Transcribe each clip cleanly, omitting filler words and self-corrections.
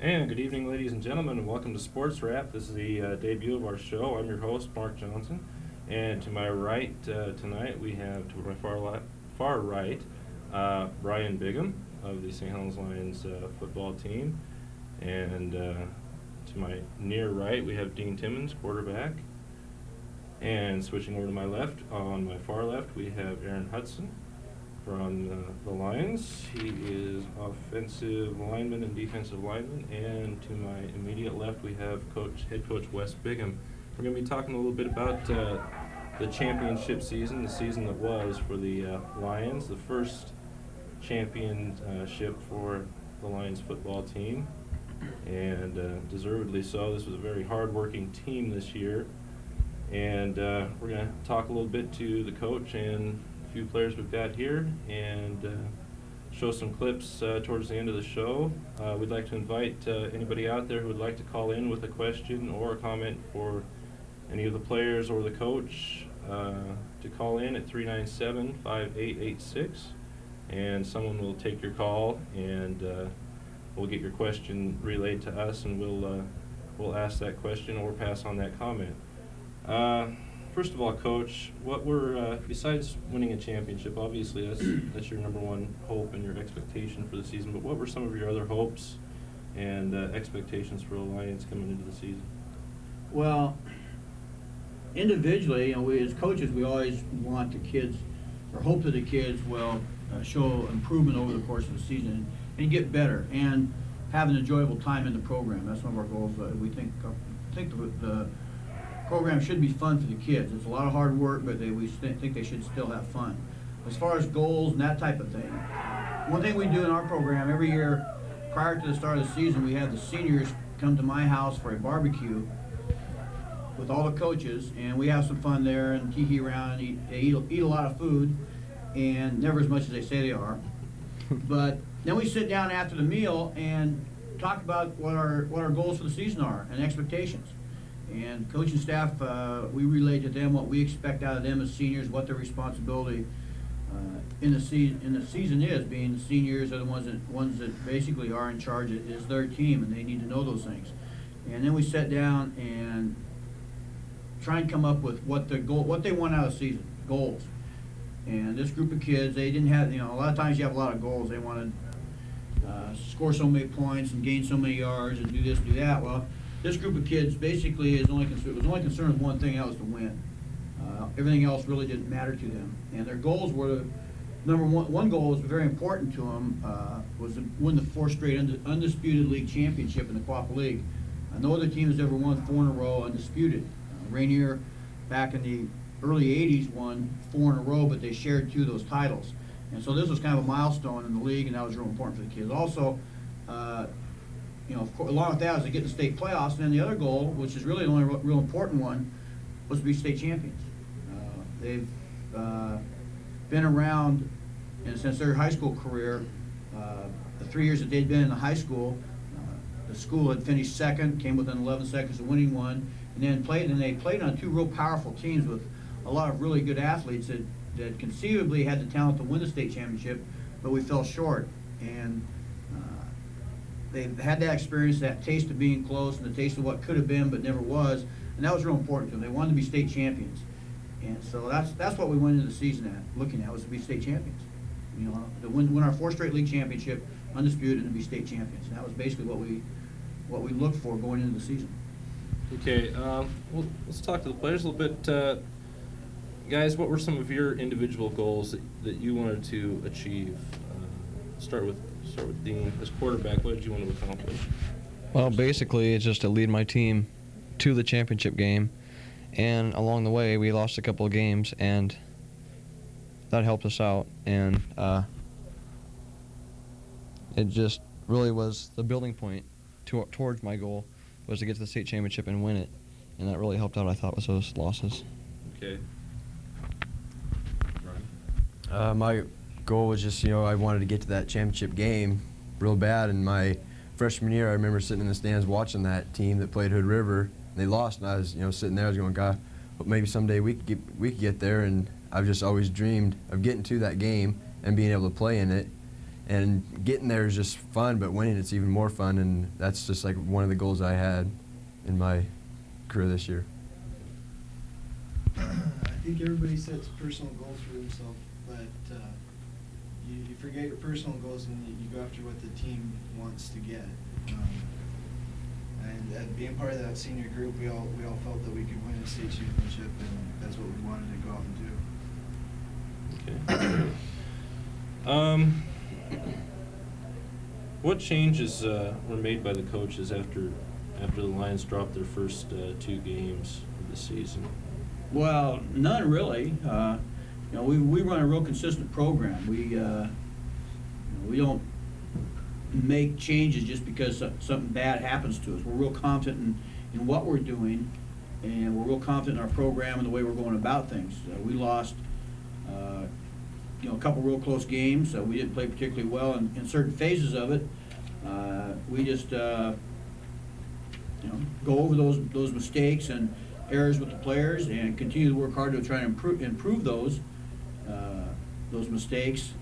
And good evening, ladies and gentlemen, and welcome to Sports Rapp. This is the debut of our show. I'm your host, Mark Johnson, and to my right tonight we have, to my far right, Brian Bigham of the St. Helens Lions football team, and to my near right we have Dean Timmons, quarterback, and switching over to my left, on my far left we have Aaron Hudson from the Lions. He is offensive lineman and defensive lineman. And to my immediate left, we have head coach Wes Bigham. We're going to be talking a little bit about the championship season, the season that was for the Lions, the first championship for the Lions football team, and deservedly so. This was a very hard-working team this year. And we're going to talk a little bit to the coach and few players we've got here, and show some clips towards the end of the show. We'd like to invite anybody out there who would like to call in with a question or a comment for any of the players or the coach to call in at 397-5886, and someone will take your call, and we'll get your question relayed to us, and we'll ask that question or pass on that comment. First of all, Coach, what were, besides winning a championship, obviously that's your number one hope and your expectation for the season, but what were some of your other hopes and expectations for the Lions coming into the season? Well, individually, we as coaches, we always want the kids, or hope that the kids will show improvement over the course of the season and get better and have an enjoyable time in the program. That's one of our goals. We think the program should be fun for the kids. It's a lot of hard work, but we think they should still have fun. As far as goals and that type of thing, one thing we do in our program every year prior to the start of the season, we have the seniors come to my house for a barbecue with all the coaches, and we have some fun there and tee around and eat a lot of food, and never as much as they say they are. But then we sit down after the meal and talk about what our goals for the season are and expectations. And coaching staff, we relay to them what we expect out of them as seniors, what their responsibility in the season is. Being the seniors are the ones that basically are in charge. It is their team, and they need to know those things. And then we sit down and try and come up with what they want out of the season, goals. And this group of kids, they didn't have, a lot of times you have a lot of goals. They want to score so many points and gain so many yards and do this, do that. Well, this group of kids basically was only concerned with one thing, that was to win. Everything else really didn't matter to them. And their goals were, one goal was very important to them, was to win the fourth straight undisputed league championship in the Quapaw League. No other team has ever won 4 in a row undisputed. Rainier, back in the early 80s, won 4 in a row, but they shared 2 of those titles. And so this was kind of a milestone in the league, and that was real important for the kids. Also, along with that was to get the state playoffs. And then the other goal, which is really the only real important one, was to be state champions. They've been around, and since their high school career, the 3 years that they'd been in the high school, the school had finished second, came within 11 seconds of winning one, and they played on 2 real powerful teams with a lot of really good athletes that conceivably had the talent to win the state championship, but we fell short. And they've had that experience, that taste of being close, and the taste of what could have been but never was, and that was real important to them. They wanted to be state champions, and so that's what we went into the season looking at, was to be state champions. To win our 4th straight league championship, undisputed, and to be state champions. And that was basically what we looked for going into the season. Okay, well, let's talk to the players a little bit. Guys, what were some of your individual goals that you wanted to achieve? Start with Dean. As quarterback, what did you want to accomplish? Well, basically, it's just to lead my team to the championship game. And along the way, we lost a couple of games, and that helped us out. And it just really was the building point towards my goal, was to get to the state championship and win it. And that really helped out, I thought, with those losses. Okay. My goal was just, I wanted to get to that championship game real bad. In my freshman year, I remember sitting in the stands watching that team that played Hood River. They lost, and I was, sitting there. I was going, God, but maybe someday we could get there. And I've just always dreamed of getting to that game and being able to play in it. And getting there is just fun, but winning it's even more fun, and that's just like one of the goals I had in my career this year. I think everybody sets personal goals for themselves, but you forget your personal goals and you go after what the team wants to get. And being part of that senior group, we all felt that we could win a state championship, and that's what we wanted to go out and do. Okay. What changes were made by the coaches after the Lions dropped their first 2 games of the season? Well, none really. We run a real consistent program. We don't make changes just because something bad happens to us. We're real confident in what we're doing, and we're real confident in our program and the way we're going about things. We lost a couple real close games. We didn't play particularly well in certain phases of it. We just go over those mistakes and errors with the players and continue to work hard to try and improve those mistakes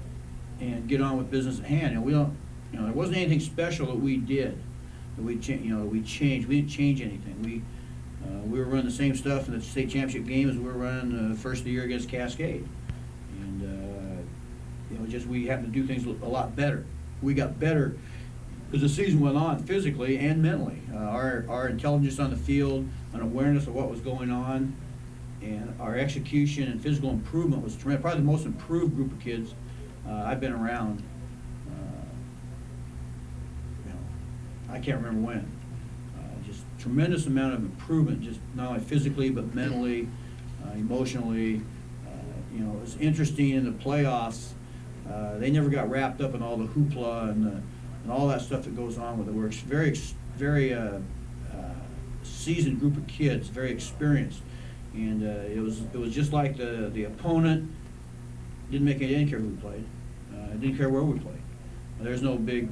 and get on with business at hand. And we don't, there wasn't anything special that we did that we changed. We didn't change anything. We were running the same stuff in the state championship game as we were running the first of the year against Cascade. And just we happened to do things a lot better. We got better as the season went on, physically and mentally. Our intelligence on the field, an awareness of what was going on, and our execution and physical improvement was tremendous. Probably the most improved group of kids I've been around. I can't remember when. Just tremendous amount of improvement, just not only physically but mentally, emotionally. It was interesting in the playoffs. They never got wrapped up in all the hoopla and all that stuff that goes on with it. We're very seasoned group of kids, very experienced, and it was just like the opponent didn't care who we played. Didn't care where we played. There's no big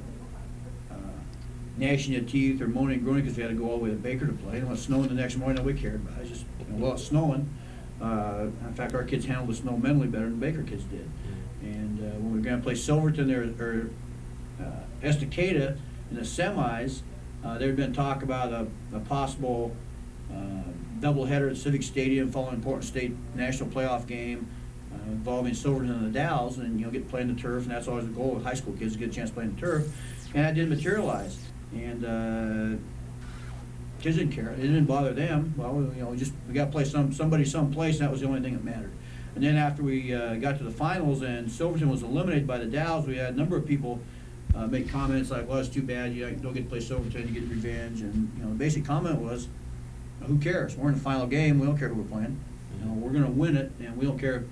gnashing of teeth or moaning and groaning because we had to go all the way to Baker to play. And when it was snowing the next morning, nobody cared about it. It's just, it's snowing. In fact, our kids handled the snow mentally better than Baker kids did. And when we were going to play Silverton or Estacada in the semis, there had been talk about a possible doubleheader at Civic Stadium following an important state national playoff game involving Silverton and the Dalles, and get to play in the turf, and that's always the goal of high school kids, to get a chance to play in the turf. And that didn't materialize. And kids didn't care. It didn't bother them. Well, we got to play somebody someplace, and that was the only thing that mattered. And then after we got to the finals and Silverton was eliminated by the Dalles, we had a number of people make comments like, well, it's too bad you don't get to play Silverton, you get revenge. And the basic comment was, who cares? We're in the final game. We don't care who we're playing. We're going to win it, and we don't care.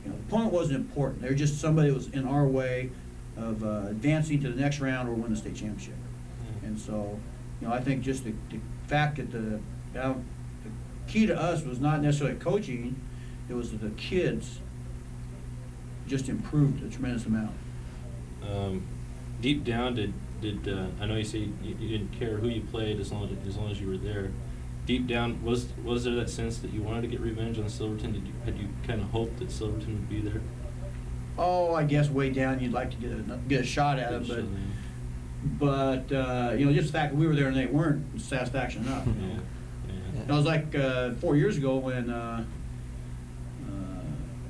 The opponent wasn't important. They're just somebody that was in our way of advancing to the next round or win the state championship. And so, I think just the fact that the key to us was not necessarily coaching, it was that the kids just improved a tremendous amount. Deep down, did I know you say you didn't care who you played as long as you were there. Deep down, was there that sense that you wanted to get revenge on Silverton? Had you kind of hoped that Silverton would be there? Oh, I guess way down you'd like to get a shot at them, but just the fact that we were there and they weren't was satisfaction enough. It was like 4 years ago when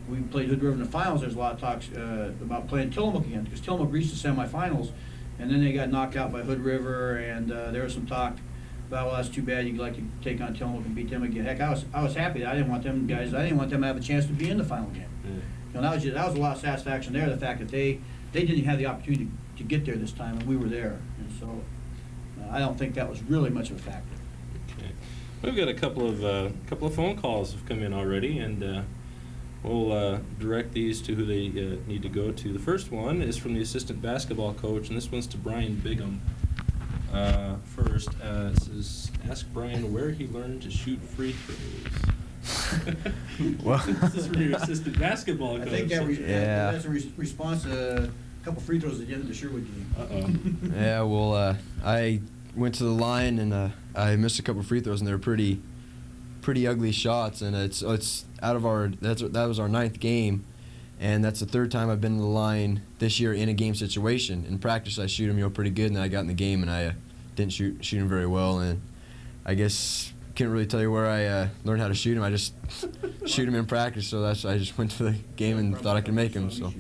we played Hood River in the finals. There's a lot of talks about playing Tillamook again because Tillamook reached the semifinals, and then they got knocked out by Hood River, and there was some talk about, well, that's too bad. You'd like to take on Tillamook and beat them again. Heck, I was happy that I didn't want them to have a chance to be in the final game. That was a lot of satisfaction there. The fact that they didn't have the opportunity to get there this time, and we were there, and so I don't think that was really much of a factor. Okay, we've got a couple of phone calls have come in already, and we'll direct these to who they need to go to. The first one is from the assistant basketball coach, and this one's to Brian Bigham. First, it says, ask Brian where he learned to shoot free throws. Well, this is from your assistant basketball coach. I think that's a response to a couple free throws at the end of the Sherwood game. Yeah, well, I went to the line and I missed a couple free throws, and they were pretty ugly shots, and it's out of that was our 9th game, And that's the third time I've been to the line this year in a game situation. In practice, I shoot him pretty good, and then I got in the game and I didn't shoot him very well. And I guess can't really tell you where I learned how to shoot him. I just shoot him in practice, so I just went to the game and thought I could make him. So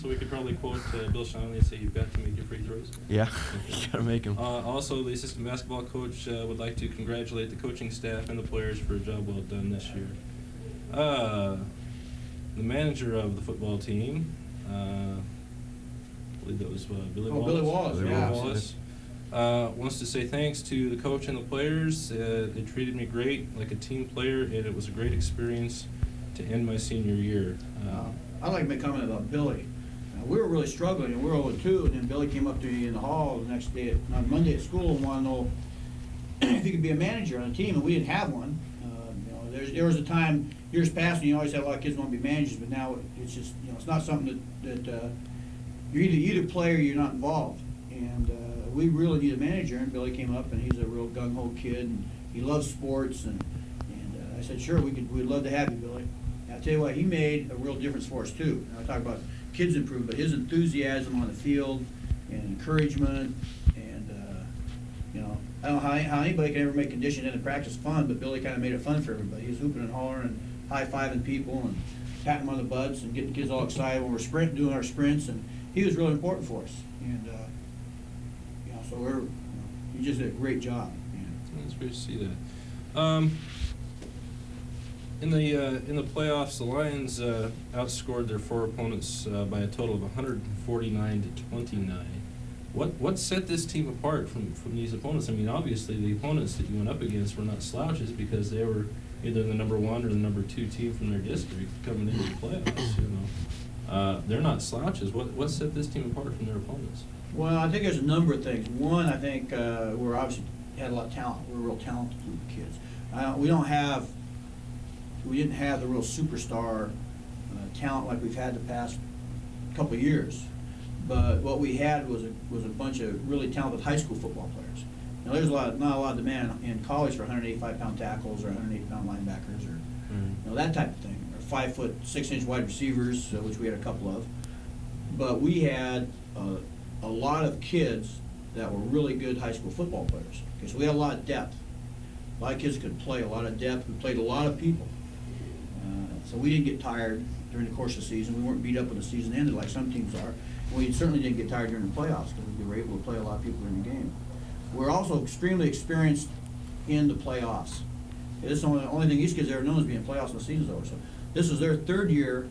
we could probably quote Bill Shinley and say you've got to make your free throws. Yeah, you gotta make them. Also, the assistant basketball coach would like to congratulate the coaching staff and the players for a job well done this year. The manager of the football team, I believe that was Billy Wallace. Billy Wallace, yeah. Wallace. Wants to say thanks to the coach and the players. They treated me great, like a team player, and it was a great experience to end my senior year. I'd like to make a comment about Billy. We were really struggling, and we were 0-2, and then Billy came up to me in the hall the next day, on Monday at school, and wanted to know if he could be a manager on the team, and we didn't have one. There was a time, years past, and you always had a lot of kids want to be managers, but now it's just, it's not something that you're either play or you're not involved. And we really need a manager, and Billy came up, and he's a real gung-ho kid, and he loves sports, and I said, sure, we'd love to have you, Billy. And I'll tell you what, he made a real difference for us, too. I talk about kids improve, but his enthusiasm on the field and encouragement, and I don't know how anybody can ever make condition in the practice fun, but Billy kind of made it fun for everybody. He was hooping and hollering and high-fiving people and patting them on the butts and getting kids all excited when we're doing our sprints, and he was really important for us. And so he just did a great job. It's great to see that. In the playoffs, the Lions outscored their 4 opponents by a total of 149-29. What set this team apart from these opponents? I mean, obviously the opponents that you went up against were not slouches because they were either the number 1 or the number 2 team from their district coming into the playoffs. They're not slouches. What set this team apart from their opponents? Well, I think there's a number of things. One, I think we're obviously had a lot of talent. We're a real talented group of kids. We didn't have the real superstar talent like we've had the past couple of years. But what we had was a bunch of really talented high school football players. Now, there's not a lot of demand in college for 185-pound tackles or 180-pound linebackers or that type of thing, or 5-foot 6-inch wide receivers, which we had a couple of. But we had a lot of kids that were really good high school football players. Okay, so we had a lot of depth. A lot of kids could play, a lot of depth. We played a lot of people. So we didn't get tired during the course of the season. We weren't beat up when the season ended like some teams are. We certainly didn't get tired during the playoffs because we were able to play a lot of people during the game. We're also extremely experienced in the playoffs. This is the only thing these kids ever known is being in playoffs when the season's over. So this is their 3rd year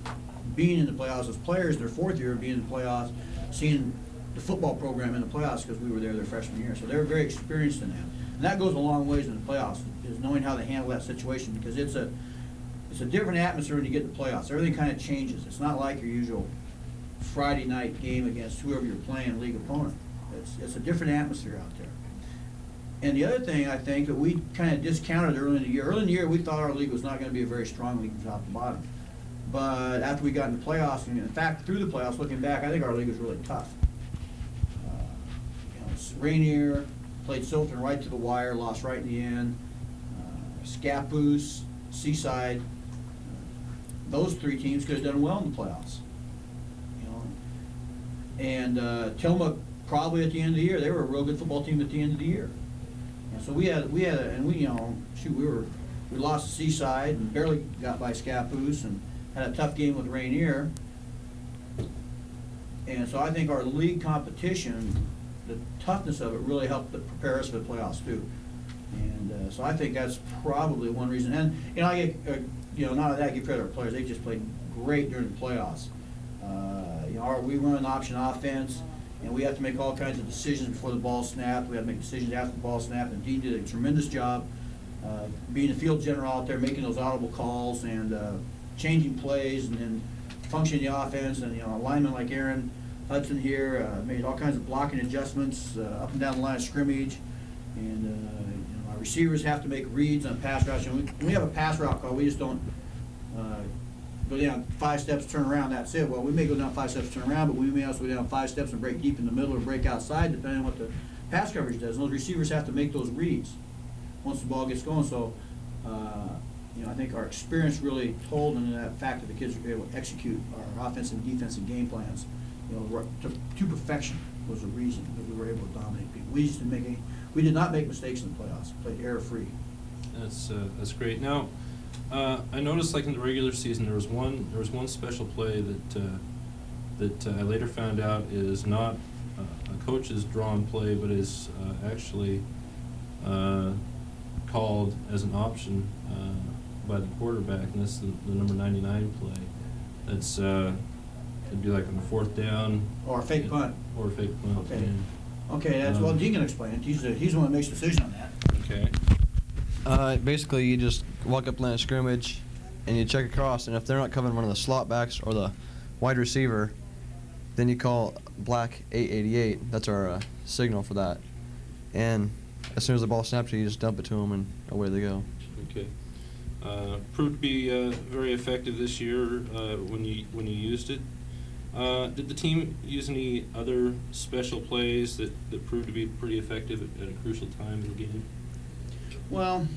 being in the playoffs as players, their 4th year being in the playoffs, seeing the football program in the playoffs because we were there their freshman year. So they're very experienced in that. And that goes a long ways in the playoffs, is knowing how to handle that situation, because it's a different atmosphere when you get to the playoffs. Everything kind of changes. It's not like your usual Friday night game against whoever you're playing, league opponent. It's a different atmosphere out there. And the other thing I think that we kind of discounted early in the year. Early in the year, we thought our league was not going to be a very strong league from top to bottom. But after we got in the playoffs, and in fact, through the playoffs, looking back, I think our league was really tough. Rainier played Silverton right to the wire, lost right in the end. Scappoose, Seaside, those 3 teams could have done well in the playoffs. And Tillamook probably at the end of the year, they were a real good football team at the end of the year. And so we lost to Seaside and barely got by Scappoose and had a tough game with Rainier. And so I think our league competition, the toughness of it really helped to prepare us for the playoffs too. And so I think that's probably one reason. And I get, not that I give credit to our players, they just played great during the playoffs. We run an option offense, and we have to make all kinds of decisions before the ball snapped. We have to make decisions after the ball snapped, and Dean did a tremendous job being the field general out there, making those audible calls and changing plays, and then functioning the offense. And a lineman like Aaron Hudson here made all kinds of blocking adjustments up and down the line of scrimmage. And our receivers have to make reads on pass routes. When we have a pass route call, we just don't go down 5 steps, turn around, that's it. Well, we may go down 5 steps, turn around, but we may also go down 5 steps and break deep in the middle or break outside, depending on what the pass coverage does. And those receivers have to make those reads once the ball gets going. So I think our experience really told in that fact that the kids were able to execute our offensive and defensive game plans, to perfection was the reason that we were able to dominate people. We did not make mistakes in the playoffs. We played error-free. That's great. Now, I noticed, like in the regular season, there was one special play that I later found out is not a coach's drawn play, but is actually called as an option by the quarterback, and that's the number 99 play. That's it'd be like on the 4th down. Or a fake punt. Or a fake punt. Okay. Yeah. Okay, that's well. Dean can explain it. He's the one that makes the decision on that. Okay. Basically, you just walk up to line of scrimmage, and you check across, and if they're not covering one of the slot backs or the wide receiver, then you call black 888. That's our signal for that. And as soon as the ball snaps, you just dump it to them, and away they go. Okay. Proved to be very effective this year when you used it. Did the team use any other special plays that proved to be pretty effective at a crucial time in the game? Well,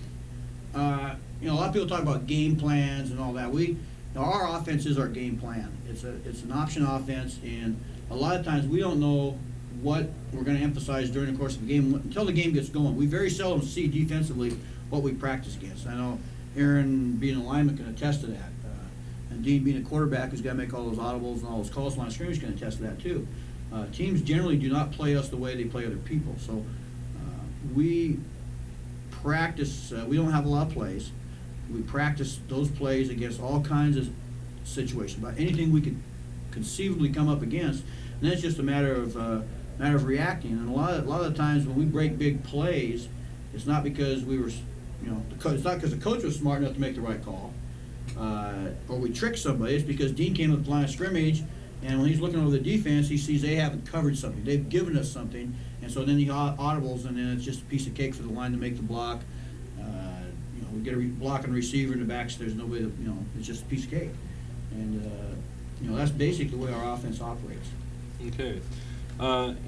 a lot of people talk about game plans and all that. Our offense is our game plan. It's an option offense, and a lot of times we don't know what we're going to emphasize during the course of the game until the game gets going. We very seldom see defensively what we practice against. I know Aaron, being a lineman, can attest to that. And Dean, being a quarterback who's got to make all those audibles and all those calls line of scrimmage, can attest to that too. Teams generally do not play us the way they play other people. So we practice, we don't have a lot of plays. We practice those plays against all kinds of situations, about anything we could conceivably come up against. And then it's just a matter of reacting. And a lot of the times when we break big plays, it's not because we were, it's not because the coach was smart enough to make the right call, or we tricked somebody. It's because Dean came up the line of scrimmage, and when he's looking over the defense, he sees they haven't covered something. They've given us something, and so then he audibles, and then it's just a piece of cake for the line to make the block. We get a blocking receiver in the backs. There's no way to, it's just a piece of cake, and that's basically the way our offense operates. Okay.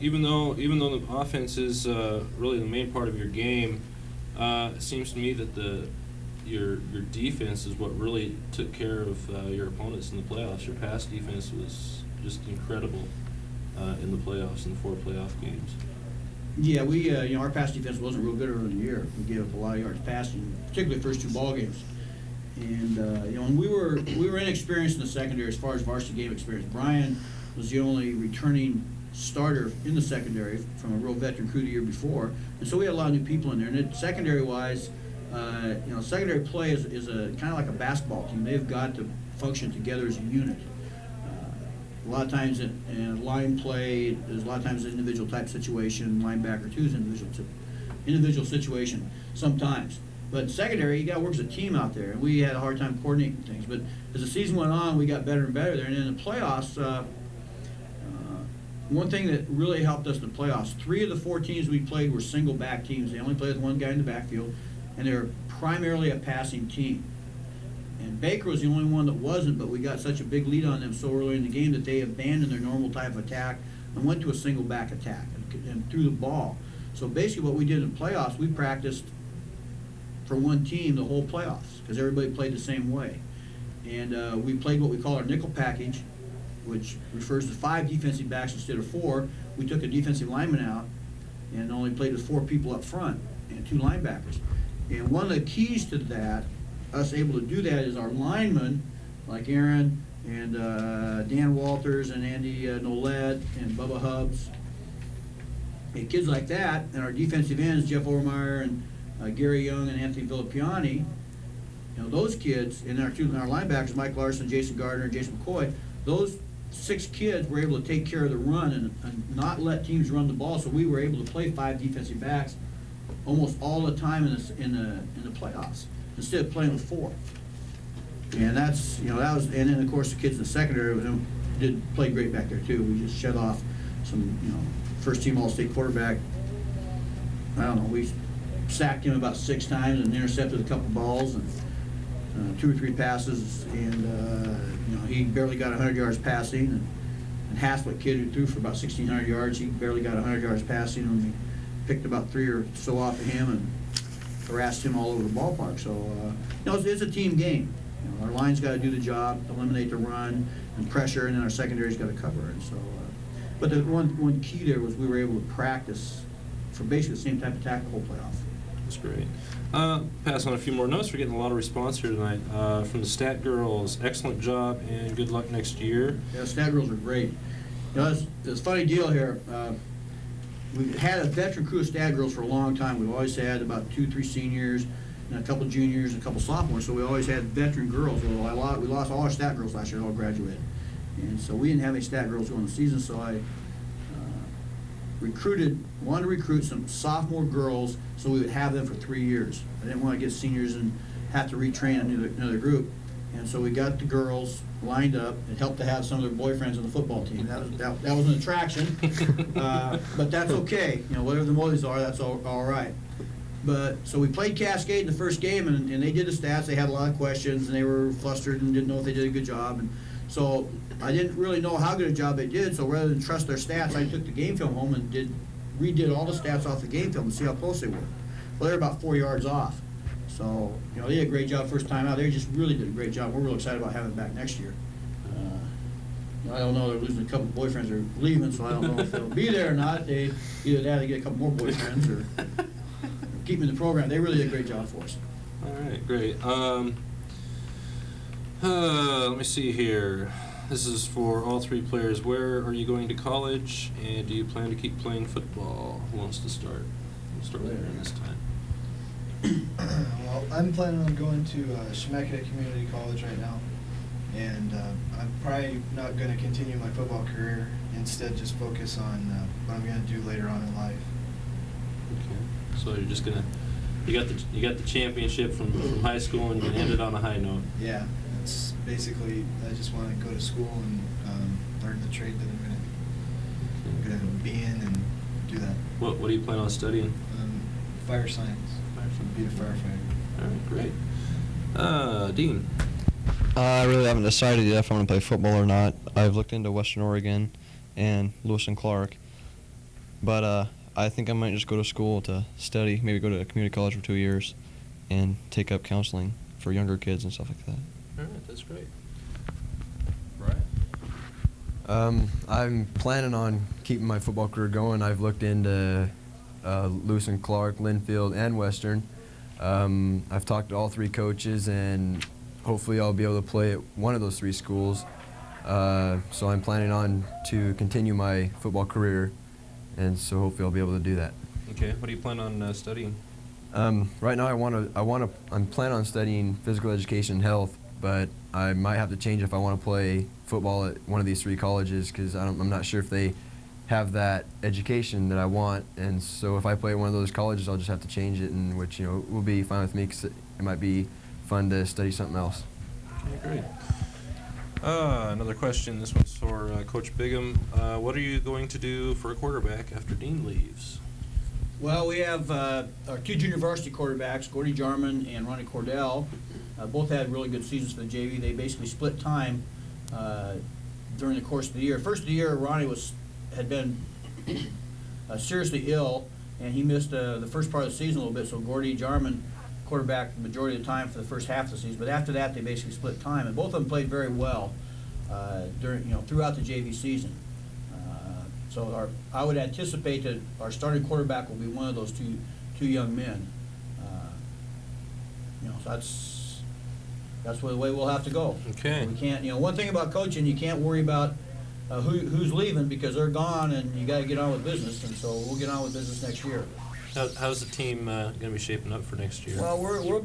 Even though the offense is really the main part of your game, it seems to me that your defense is what really took care of your opponents in the playoffs. Your pass defense was just incredible in the playoffs, in the 4 playoff games. Yeah, we our pass defense wasn't real good early in the year. We gave up a lot of yards passing, particularly the first 2 ball games. And and we were inexperienced in the secondary as far as varsity game experience. Brian was the only returning starter in the secondary from a real veteran crew the year before, and so we had a lot of new people in there. And secondary-wise, secondary play is a kind of like a basketball team. They've got to function together as a unit. A lot of times in line play, there's a lot of times an individual type situation. Linebacker too is individual situation sometimes. But secondary, you got to work as a team out there, and we had a hard time coordinating things. But as the season went on, we got better and better there. And in the playoffs, one thing that really helped us in the playoffs, 3 of the 4 teams we played were single back teams. They only played with one guy in the backfield, and they're primarily a passing team. And Baker was the only one that wasn't, but we got such a big lead on them so early in the game that they abandoned their normal type of attack and went to a single back attack and threw the ball. So basically what we did in the playoffs, we practiced for one team the whole playoffs because everybody played the same way. And we played what we call our nickel package, which refers to 5 defensive backs instead of 4. We took a defensive lineman out and only played with 4 people up front and 2 linebackers. And one of the keys to that, us able to do that, is our linemen, like Aaron and Dan Walters and Andy Nolette and Bubba Hubbs, and kids like that, and our defensive ends, Jeff Overmeyer and Gary Young and Anthony Villapiani. Those kids, and our linebackers, Mike Larson, Jason Gardner, and Jason McCoy, those 6 kids were able to take care of the run and not let teams run the ball. So we were able to play 5 defensive backs almost all the time in the playoffs instead of playing with 4. And that's that was, and then of course the kids in the secondary did play great back there too. We just shut off some first team All-State quarterback. I don't know, we sacked him about 6 times and intercepted a couple balls and 2 or 3 passes, and he barely got 100 yards passing. And Haslett, kid who threw for about 1,600 yards, he barely got 100 yards passing, and we picked about 3 or so off of him. And harassed him all over the ballpark. So, it's a team game. Our line's got to do the job, eliminate the run and pressure, and then our secondary's got to cover it. So, but the one key there was we were able to practice for basically the same type of tackle the whole playoff. That's great. Pass on a few more notes. We're getting a lot of response here tonight from the Stat Girls. Excellent job and good luck next year. Yeah, Stat Girls are great. It's a funny deal here. We've had a veteran crew of Stat Girls for a long time. We've always had about 2-3 seniors and a couple juniors and a couple sophomores, so we always had veteran girls. Well, we lost all our Stat Girls last year. They all graduated. And so we didn't have any Stat Girls during the season, so I wanted to recruit some sophomore girls so we would have them for 3 years. I didn't want to get seniors and have to retrain another group. And so we got the girls lined up. It helped to have some of their boyfriends on the football team. That was an attraction, but that's okay. Whatever the motives are, that's all right. But so we played Cascade in the first game, and they did the stats. They had a lot of questions, and they were flustered and didn't know if they did a good job. And so I didn't really know how good a job they did. So rather than trust their stats, I took the game film home and redid all the stats off the game film to see how close they were. Well, they were about 4 yards off. So, they did a great job first time out. They just really did a great job. We're real excited about having them back next year. I don't know, they're losing a couple of boyfriends or leaving, so I don't know if they'll be there or not. They either that or they get a couple more boyfriends or keep them in the program. They really did a great job for us. All right, great. Let me see here. This is for all three players. Where are you going to college, and do you plan to keep playing football? Who wants to start? We'll start with Aaron this time. Well, I'm planning on going to Chemeketa Community College right now, and I'm probably not going to continue my football career. Instead, just focus on what I'm going to do later on in life. Okay. So you're just gonna you got the championship from high school, and you're gonna end it on a high note. Yeah, it's basically I just want to go to school and learn the trade that I'm going to be in and do that. What do you plan on studying? Fire science. Be a firefighter. All right, great. Dean. I really haven't decided yet if I'm going to play football or not. I've looked into Western Oregon and Lewis and Clark, but I think I might just go to school to study, maybe go to a community college for 2 years and take up counseling for younger kids and stuff like that. All right, that's great. Brian? I'm planning on keeping my football career going. I've looked into Lewis and Clark, Linfield, and Western. I've talked to all three coaches, and hopefully I'll be able to play at one of those three schools. So I'm planning on to continue my football career, and so hopefully I'll be able to do that. Okay. What do you plan on studying? Right now I'm planning on studying physical education and health, but I might have to change if I want to play football at one of these three colleges, because I'm not sure if they have that education that I want, and so if I play at one of those colleges, I'll just have to change it, and which will be fine with me, because it might be fun to study something else. Okay, great. Another question. This one's for Coach Bigham. What are you going to do for a quarterback after Dean leaves? Well, we have our two junior varsity quarterbacks, Gordy Jarman and Ronnie Cordell. Both had really good seasons for the JV. They basically split time during the course of the year. First of the year, Ronnie had been seriously ill, and he missed the first part of the season a little bit, so Gordy Jarman quarterbacked the majority of the time for the first half of the season. But after that, they basically split time, and both of them played very well throughout the JV season. So I would anticipate that our starting quarterback will be one of those two young men. So that's the way we'll have to go. Okay. We can't. One thing about coaching, you can't worry about who's leaving, because they're gone, and you got to get on with business. And so we'll get on with business next year. How's the team going to be shaping up for next year? Well, we'll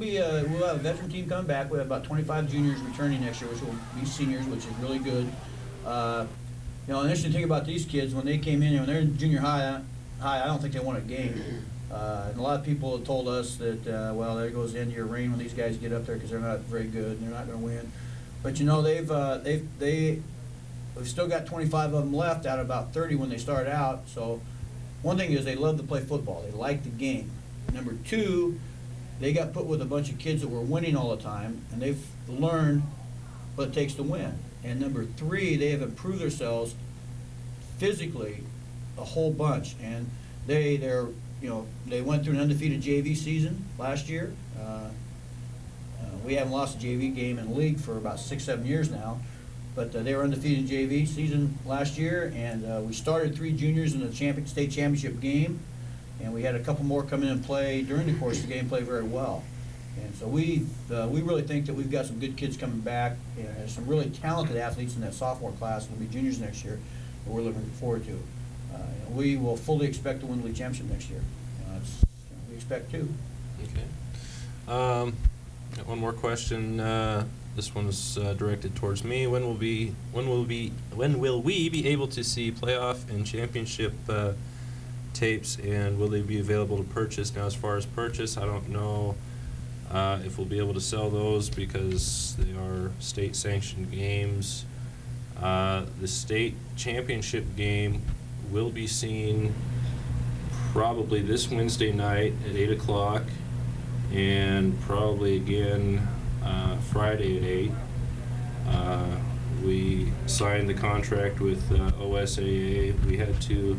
have a veteran team coming back. We have about 25 juniors returning next year, which will be seniors, which is really good. The interesting thing about these kids, when they came in, when they're in junior high, I don't think they won a game. And a lot of people have told us that, well, there goes the end of your reign when these guys get up there, because they're not very good and they're not going to win. But we've still got 25 of them left out of about 30 when they start out. So one thing is they love to play football. They like the game. Number two, they got put with a bunch of kids that were winning all the time, and they've learned what it takes to win. And number three, they have improved themselves physically a whole bunch, and they're they went through an undefeated JV season last year. We haven't lost a JV game in the league for about 6-7 years now, but they were undefeated in JV season last year, and we started 3 juniors in the state championship game, and we had a couple more come in and play during the course of the game, play very well. And so we really think that we've got some good kids coming back, and there's some really talented athletes in that sophomore class that will be juniors next year that we're looking forward to. We will fully expect to win the league championship next year. We expect to. Okay. One more question. This one is directed towards me. When will we be able to see playoff and championship tapes, and will they be available to purchase? Now, as far as purchase, I don't know if we'll be able to sell those because they are state-sanctioned games. The state championship game will be seen probably this Wednesday night at 8 o'clock, and probably again Friday at 8. We signed the contract with OSAA. We had to,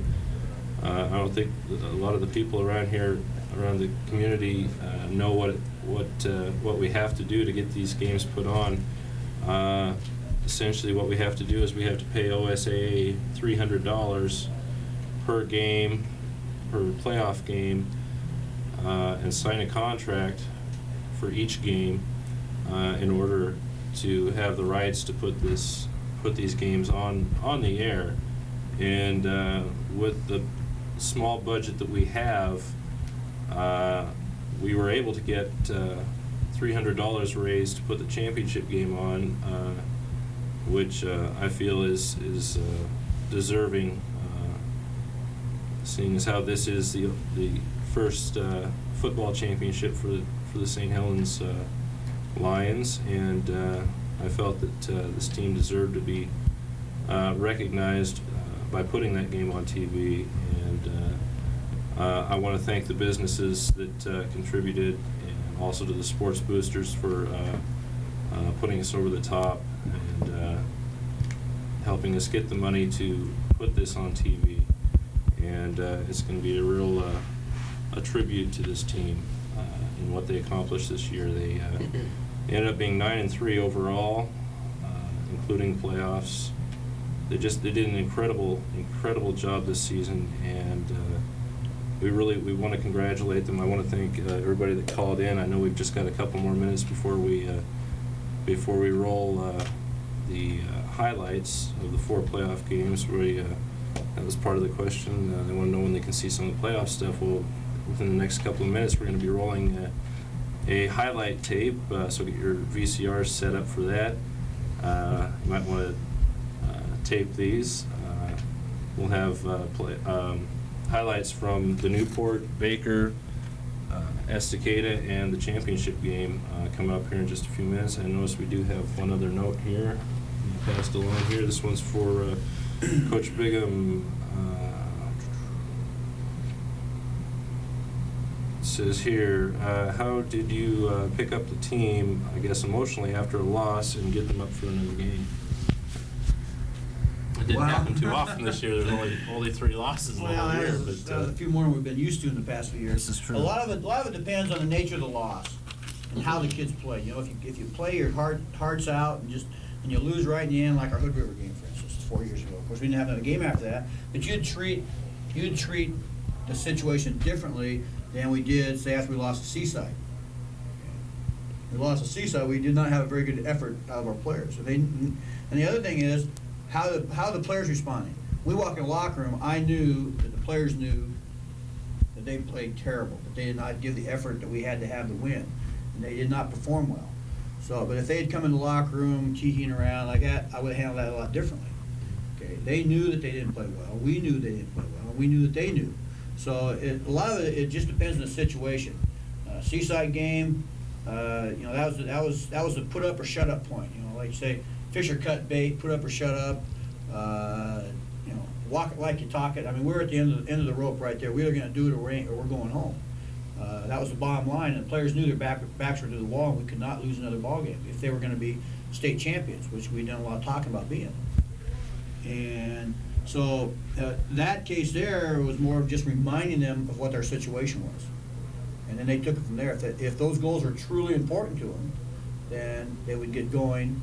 I don't think a lot of the people around here, around the community, know what we have to do to get these games put on. Essentially what we have to do is we have to pay OSAA $300 per game, per playoff game, and sign a contract for each game in order to have the rights to put these games on the air. And with the small budget that we have, we were able to get $300 raised to put the championship game on, which I feel is deserving, seeing as how this is the first football championship for the St. Helens Lions, and I felt that this team deserved to be recognized by putting that game on TV. And I want to thank the businesses that contributed, and also to the sports boosters for putting us over the top and helping us get the money to put this on TV. And it's going to be a real a tribute to this team and what they accomplished this year. They ended up being 9-3 overall, including playoffs. They did an incredible job this season, and we want to congratulate them. I want to thank everybody that called in. I know we've just got a couple more minutes before we roll the highlights of the 4 playoff games. That was part of the question. They want to know when they can see some of the playoff stuff. Well, within the next couple of minutes, we're going to be rolling a highlight tape, so get your VCR set up for that. You might want to tape these. We'll have highlights from the Newport, Baker, Estacada, and the championship game coming up here in just a few minutes. I notice we do have one other note here passed along here. This one's for Coach Bigham. It says here, how did you pick up the team, I guess emotionally, after a loss and get them up for another game? It didn't happen too often this year. There's only 3 losses in the whole year. But a few more than we've been used to in the past few years. This is true. A lot of it depends on the nature of the loss and how the kids play. You know, if you play your hearts out and you lose right in the end, like our Hood River game, for instance, 4 years ago. Of course, we didn't have another game after that, but you'd treat the situation differently than we did, say, after we lost to Seaside. We lost to Seaside. We did not have a very good effort out of our players. And the other thing is how the players responding. We walk in the locker room. I knew that the players knew that they played terrible, that they did not give the effort that we had to have to win, and they did not perform well. So, but if they had come in the locker room keying around like that, I would have handled that a lot differently. Okay, they knew that they didn't play well. We knew they didn't play well. We knew that they knew. So a lot of it just depends on the situation. Seaside game, that was a put up or shut up point. You know, like you say, fish or cut bait, put up or shut up. Walk it like you talk it. I mean, we're at the end of the rope right there. We're either going to do it or we're going home. That was the bottom line, and the players knew their backs were to the wall, and we could not lose another ball game if they were going to be state champions, which we done a lot of talking about being. And So that case there was more of just reminding them of what their situation was. And then they took it from there. If those goals are truly important to them, then they would get going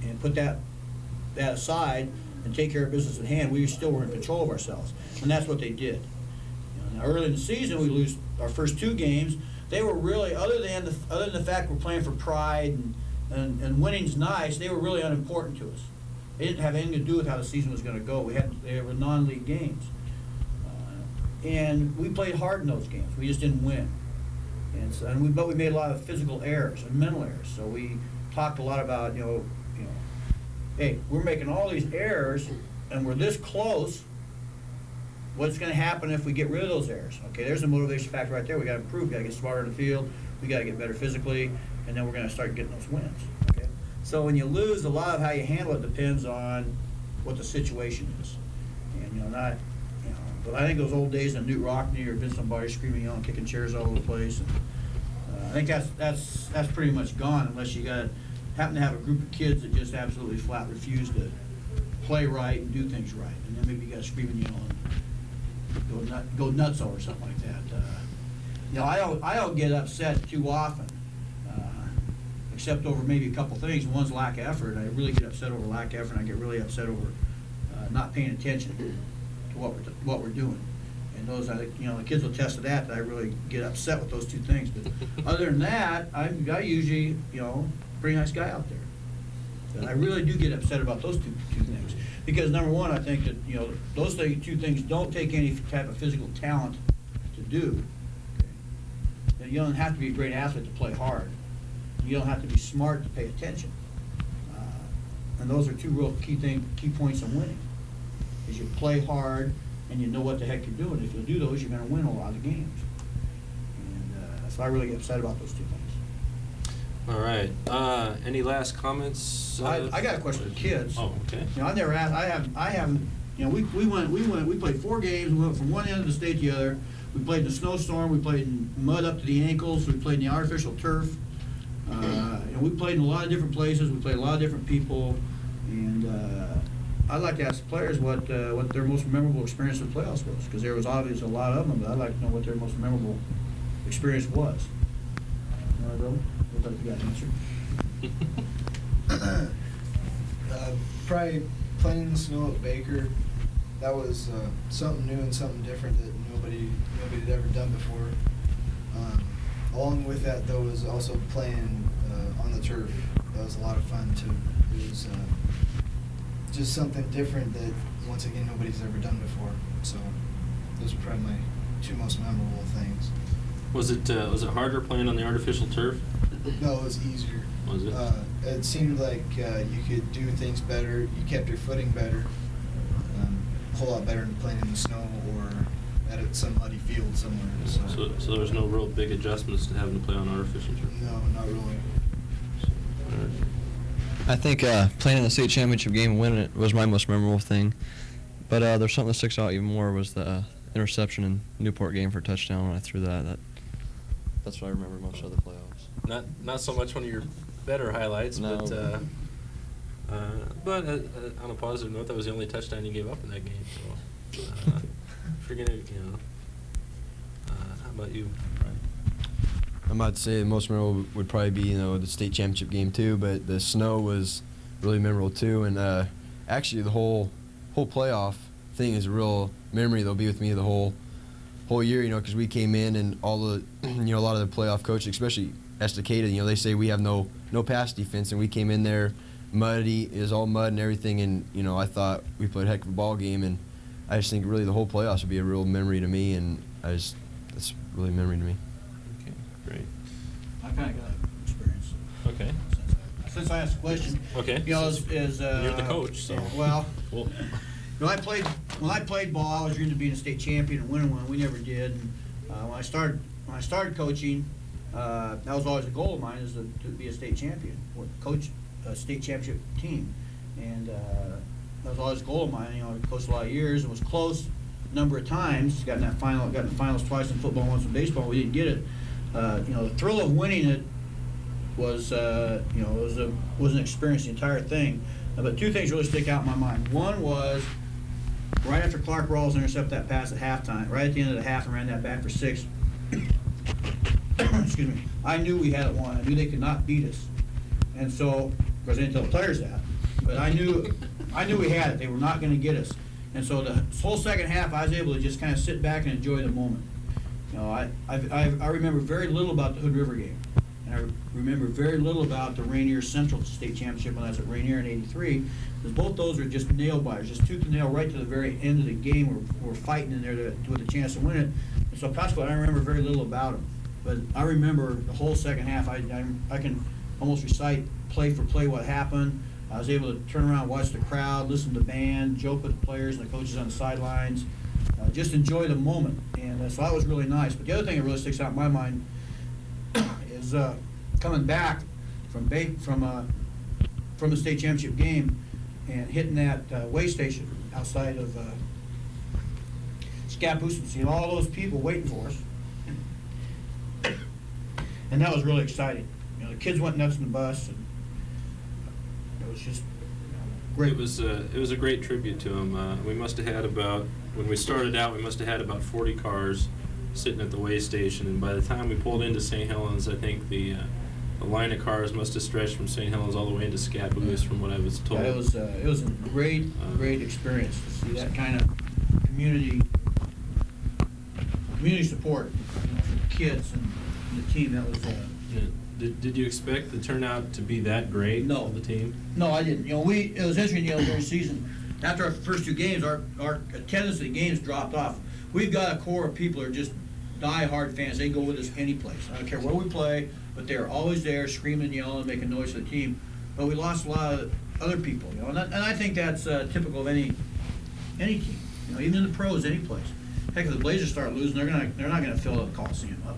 and put that aside and take care of business at hand. We still were in control of ourselves. And that's what they did. Now, early in the season, we lose our first 2 games. They were really, other than the fact we're playing for pride and winning's nice, they were really unimportant to us. They didn't have anything to do with how the season was going to go. They were non-league games. And we played hard in those games. We just didn't win. But we made a lot of physical errors and mental errors. So we talked a lot about, hey, we're making all these errors and we're this close. What's going to happen if we get rid of those errors? Okay, there's a motivation factor right there. We got to improve. We got to get smarter in the field. We got to get better physically, and then we're going to start getting those wins. Okay, so when you lose, a lot of how you handle it depends on what the situation is, and But I think those old days of Newt Rockney or Vince Lombardi screaming, yelling, kicking chairs all over the place, and I think that's pretty much gone unless you happen to have a group of kids that just absolutely flat refuse to play right and do things right, and then maybe you got to scream and yell and go nuts over something like that. I don't get upset too often, except over maybe a couple things. One's lack of effort. I really get upset over lack of effort, and I get really upset over not paying attention to what we're doing. And those, the kids will attest to that I really get upset with those 2 things. But other than that, I usually, pretty nice guy out there. But I really do get upset about those two things. Because number one, I think that, those 2 things don't take any type of physical talent to do. Okay? And you don't have to be a great athlete to play hard. You don't have to be smart to pay attention. And those are 2 real key points in winning. Is you play hard and you know what the heck you're doing. If you do those, you're going to win a lot of games. And so I really get upset about those 2 things. All right. Any last comments? I got a question for the kids. Oh, okay. I never asked. I haven't. We played 4 games. We went from one end of the state to the other. We played in a snowstorm. We played in mud up to the ankles. We played in the artificial turf. We played in a lot of different places. We played a lot of different people. And I'd like to ask the players what their most memorable experience in the playoffs was, because there was obviously a lot of them. But I'd like to know what their most memorable experience was. Looks like you got an answer. Probably playing in the snow at Baker. That was something new and something different that nobody had ever done before. Along with that, though, was also playing on the turf. That was a lot of fun too. It was just something different that, once again, nobody's ever done before. So those are probably my 2 most memorable things. Was it harder playing on the artificial turf? No, it was easier. Was it? It seemed like you could do things better. You kept your footing better. A whole lot better than playing in the snow or at some muddy field somewhere. So there was no real big adjustments to having to play on artificial turf? No, not really. I think playing in the state championship game and winning it was my most memorable thing. But there's something that sticks out even more was the interception in Newport game for a touchdown when I threw that. That's what I remember most of the playoffs. Not so much one of your better highlights, No. but on a positive note, that was the only touchdown you gave up in that game. So, forget it, how about you, Brian? I'm about to say the most memorable would probably be, the state championship game too, but the snow was really memorable too. And actually the whole playoff thing is a real memory that'll be with me the whole year, because we came in and all the, a lot of the playoff coaches, especially Estacada, they say we have no pass defense, and we came in there muddy, it was all mud and everything, and, I thought we played a heck of a ball game, and I just think really the whole playoffs would be a real memory to me, and that's really a memory to me. Okay, great. I kind of got an experience. Okay. Since I asked the question. Okay. You're the coach, so. Well, Well, when I played ball, I was dreaming of being a state champion and winning one. We never did. And, when I started coaching, that was always a goal of mine, is to be a state champion, or coach a state championship team. And that was always a goal of mine. I coached a lot of years. It was close a number of times. Got in the finals twice in football, once in baseball. We didn't get it. The thrill of winning it was was an experience, the entire thing. But 2 things really stick out in my mind. One was right after Clark Rawls intercepted that pass at halftime, right at the end of the half, and ran that back for 6. Excuse me. I knew we had it won. I knew they could not beat us. And so, of course, I didn't tell the players that, but I knew we had it. They were not going to get us. And so the whole second half, I was able to just kind of sit back and enjoy the moment. You know, I remember very little about the Hood River game. And I remember very little about the Rainier Central State Championship when I was at Rainier in '83, because both those were just nail biters, just tooth and nail right to the very end of the game. We're fighting in there with a chance to win it. And so consequently, I remember very little about them. But I remember the whole second half. I can almost recite play for play what happened. I was able to turn around, watch the crowd, listen to the band, joke with the players and the coaches on the sidelines, just enjoy the moment. And so that was really nice. But the other thing that really sticks out in my mind is coming back from the state championship game and hitting that way station outside of Scappoose and seeing all those people waiting for us. And that was really exciting. You know, the kids went nuts in the bus, and it was just great. It was a great tribute to him. We must have had when we started out, we must have had about 40 cars sitting at the way station, and by the time we pulled into St. Helens, I think the line of cars must have stretched from St. Helens all the way into Scappoose, from what I was told. Yeah, it was a great experience to see that kind of community support, you know, for the kids and the team. That was. Did you expect the turnout to be that great? No. For the team? No, I didn't. You know, it was interesting. You know, during the season, after our first 2 games, our attendance at the games dropped off. We've got a core of people who are just die-hard fans. They go with us any place. I don't care where we play, but they're always there, screaming, yelling, making noise for the team. But we lost a lot of other people. You know, and I think that's typical of any team. You know, even in the pros, any place. Heck, if the Blazers start losing, they're not gonna fill the Coliseum up.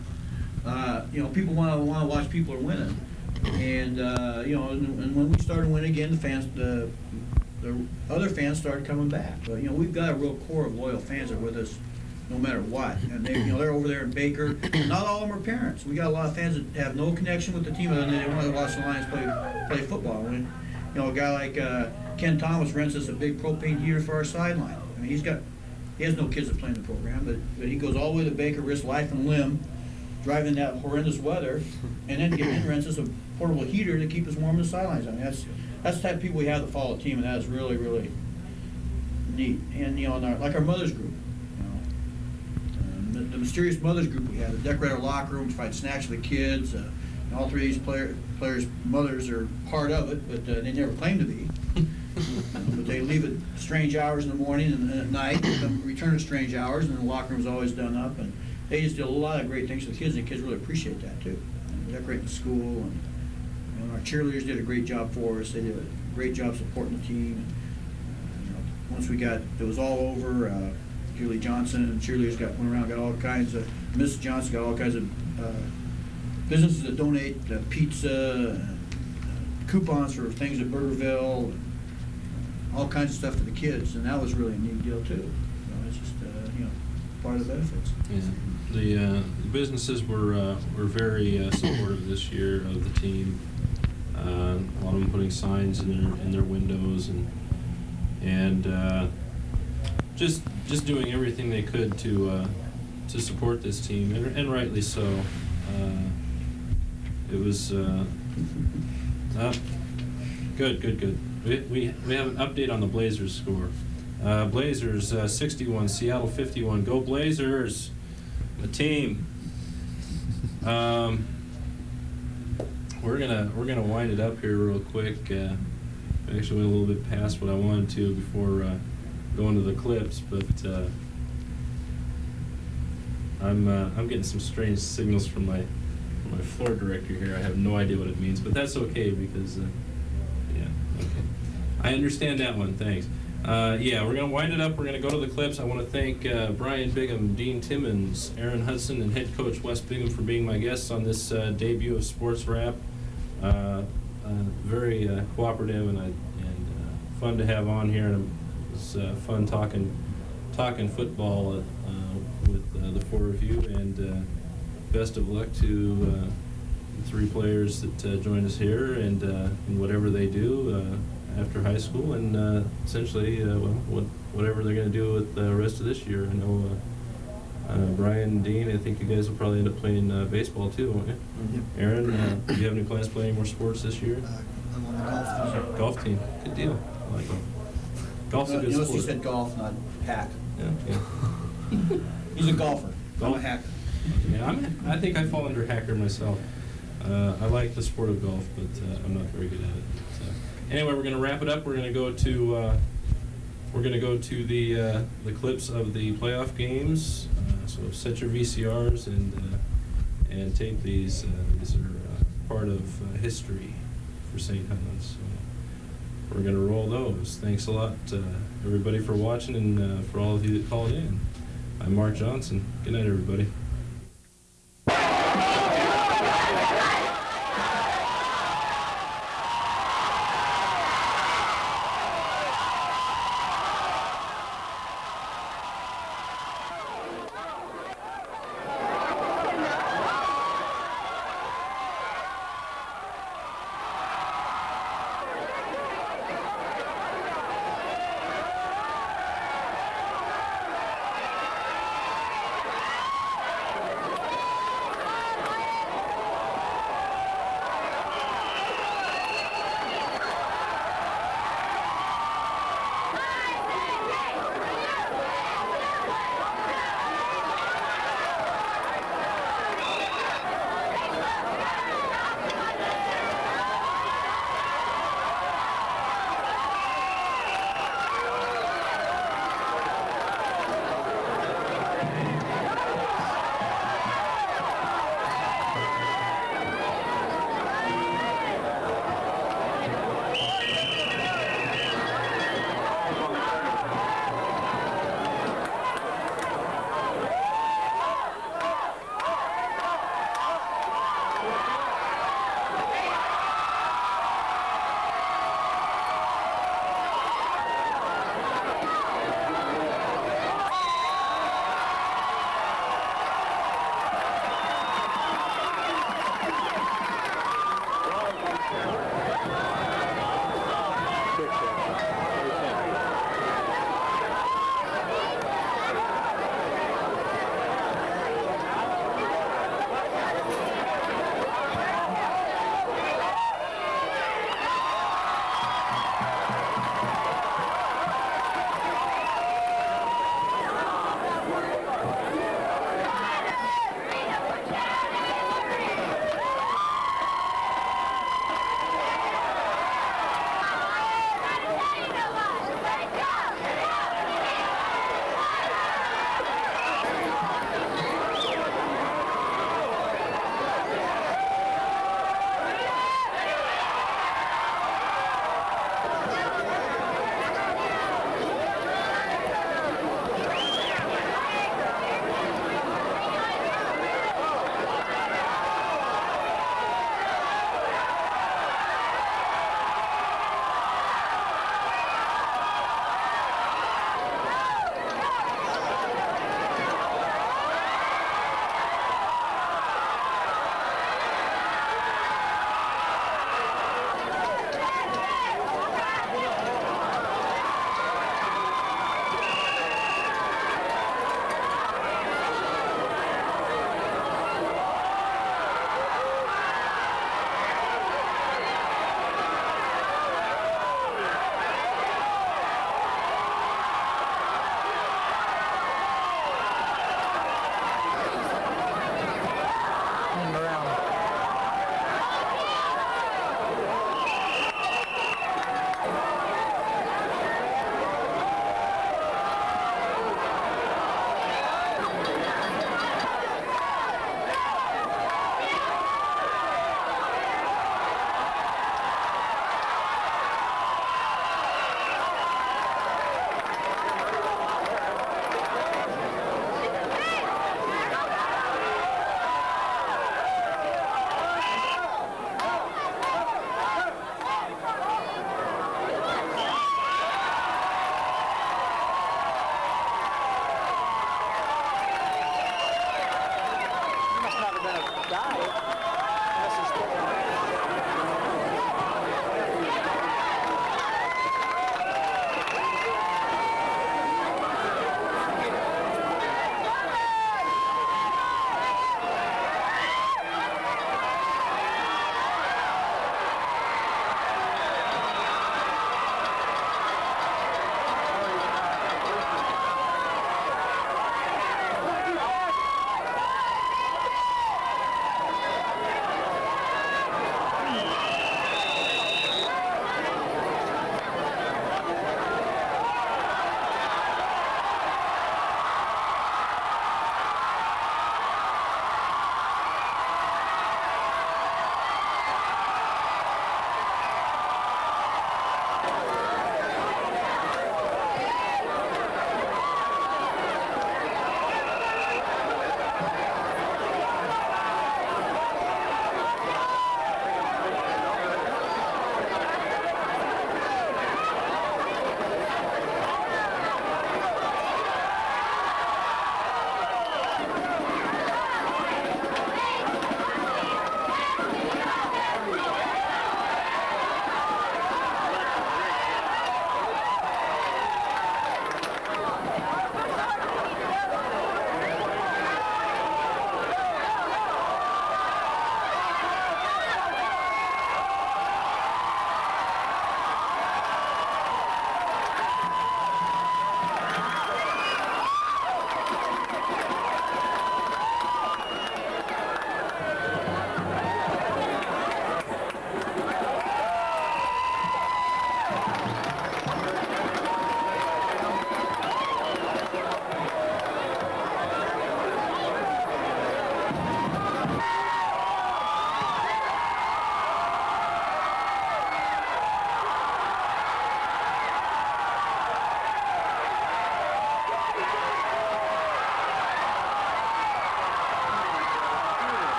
You know, people want to watch people are winning, and you know, and when we started winning again, the other fans started coming back. But you know, we've got a real core of loyal fans that are with us no matter what, and they're over there in Baker. Not all of them are parents. We got a lot of fans that have no connection with the team other than they want to watch the Lions play football. When, you know, a guy like Ken Thomas rents us a big propane heater for our sideline. I mean, he has no kids that play in the program, but he goes all the way to Baker, risks life and limb, driving that horrendous weather, and then rents us a portable heater to keep us warm on the sidelines. I mean, that's the type of people we have that follow the team, and that is really, really neat. And you know, like our mothers group, you know, the mysterious mothers group we have, the decorated locker rooms, provide snacks for the kids. And all 3 of these players' mothers are part of it, but they never claim to be. But they leave at strange hours in the morning and at night, and return at strange hours, and the locker room's always done up. And they just did a lot of great things for the kids, and the kids really appreciate that too. And decorating the school, and you know, our cheerleaders did a great job for us. They did a great job supporting the team. And, you know, once it was all over. Julie Johnson and cheerleaders went around, got all kinds of. Miss Johnson got all kinds of businesses that donate pizza, and, coupons for things at Burgerville, and, all kinds of stuff for the kids, and that was really a neat deal too. You know, it's just you know, part of the benefits. Yeah. The businesses were very supportive this year of the team. A lot of them putting signs in their windows and just doing everything they could to support this team, and rightly so. It was good. We have an update on the Blazers score. Blazers 61, Seattle 51. Go Blazers, the team. We're gonna wind it up here real quick. I actually went a little bit past what I wanted to before going to the clips, but I'm getting some strange signals from my floor director here. I have no idea what it means, but that's okay because yeah, okay. I understand that one. Thanks. Yeah, we're going to wind it up. We're going to go to the clips. I want to thank Brian Bigham, Dean Timmons, Aaron Hudson, and head coach Wes Bigham for being my guests on this debut of Sports Rapp. Very cooperative and fun to have on here, and it's fun talking football with the 4 of you. And best of luck to the 3 players that join us here, and in whatever they do after high school, and essentially what whatever they're going to do with the rest of this year. I know Brian and Dean, I think you guys will probably end up playing baseball too, won't you? Yep. Aaron, do you have any plans to play any more sports this year? I'm on the golf team. Golf team, good deal. I like it. Golf's a good Notice sport. he said golf, not hack. Yeah. He's a golfer. I'm a Golf. hacker. Yeah, I think I fall under hacker myself. I like the sport of golf, but I'm not very good at it. So, anyway, we're going to wrap it up. We're going to go to the clips of the playoff games. So set your VCRs and tape these. These are part of history for St. Helens. So we're going to roll those. Thanks a lot, everybody, for watching and for all of you that called in. I'm Mark Johnson. Good night, everybody.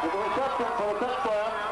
with the reception for the touchdown.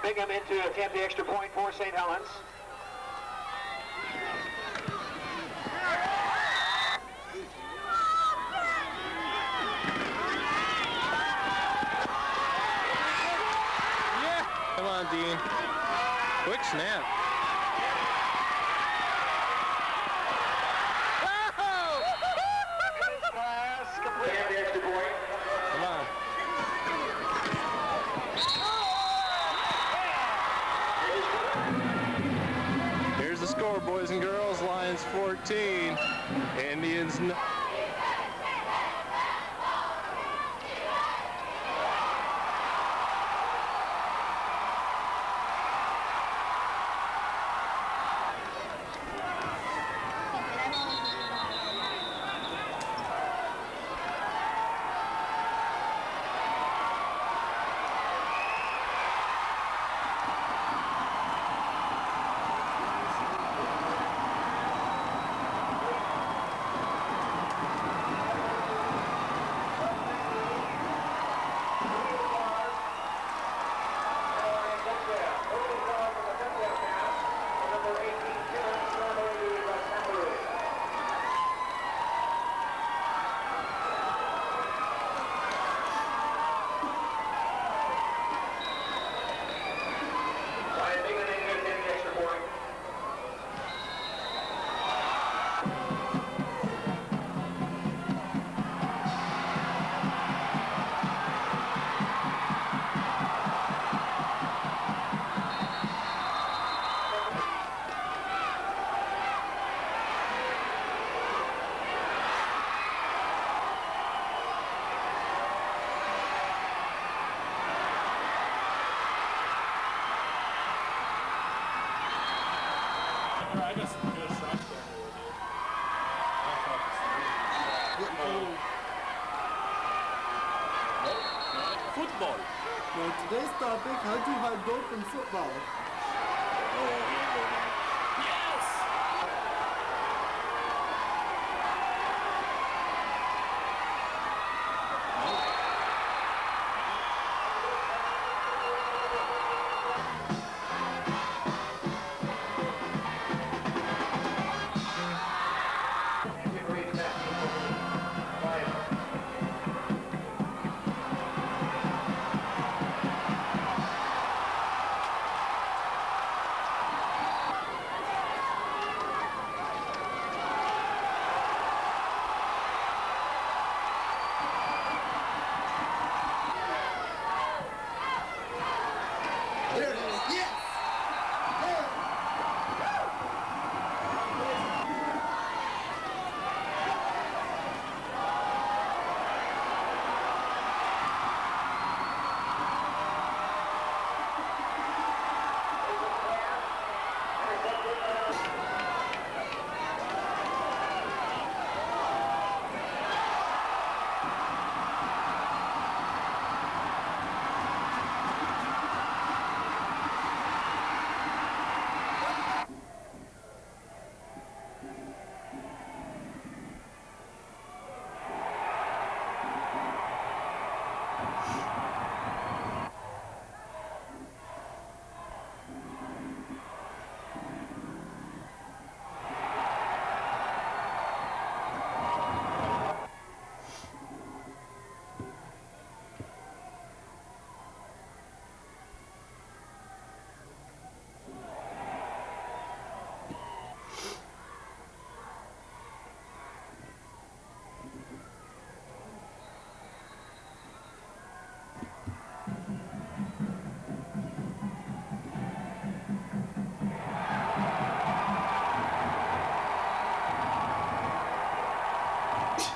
Bigham in to attempt the extra point for St. Helens. Come on, Dean. Quick snap. Pass complete. And the extra point. Come on. Here's the score, boys and girls. Lions 14. Indians. I got some good shots there with you. Football. Now today's topic, how to hide dope in football. Yes!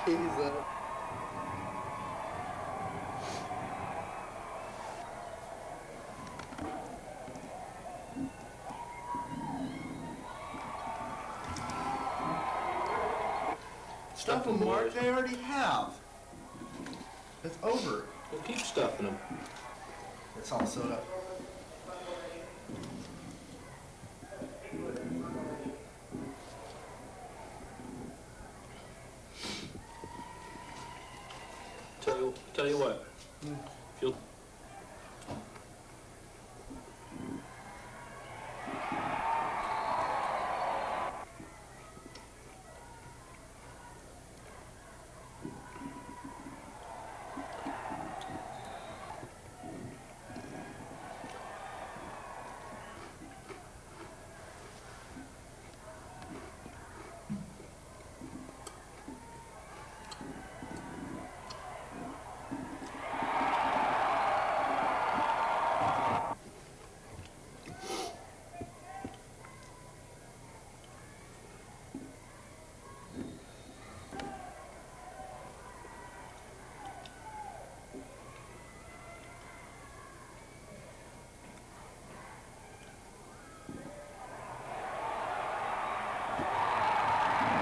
Jesus. Stuff them, Mark. They already have. It's over. We'll keep stuffing them. It's all sewed up. Tell you what. If you'll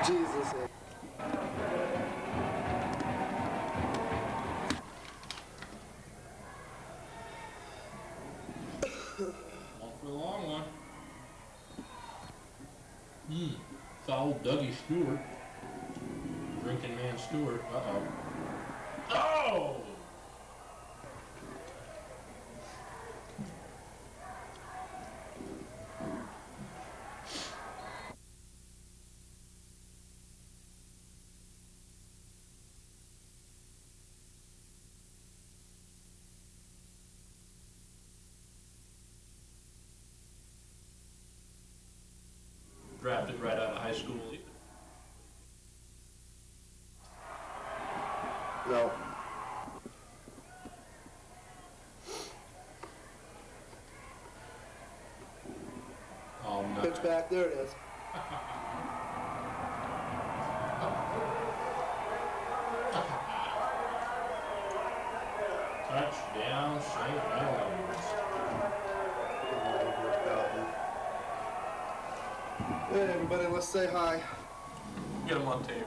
Jesus. Off for the long one. Foul Dougie Stewart. Drinking man Stewart. Uh-oh. Oh! Drafted right out of high school. No. Oh, no. Pitch back, there it is. Touchdown, St. Helens. Hey, everybody, let's say hi. Get him on tape.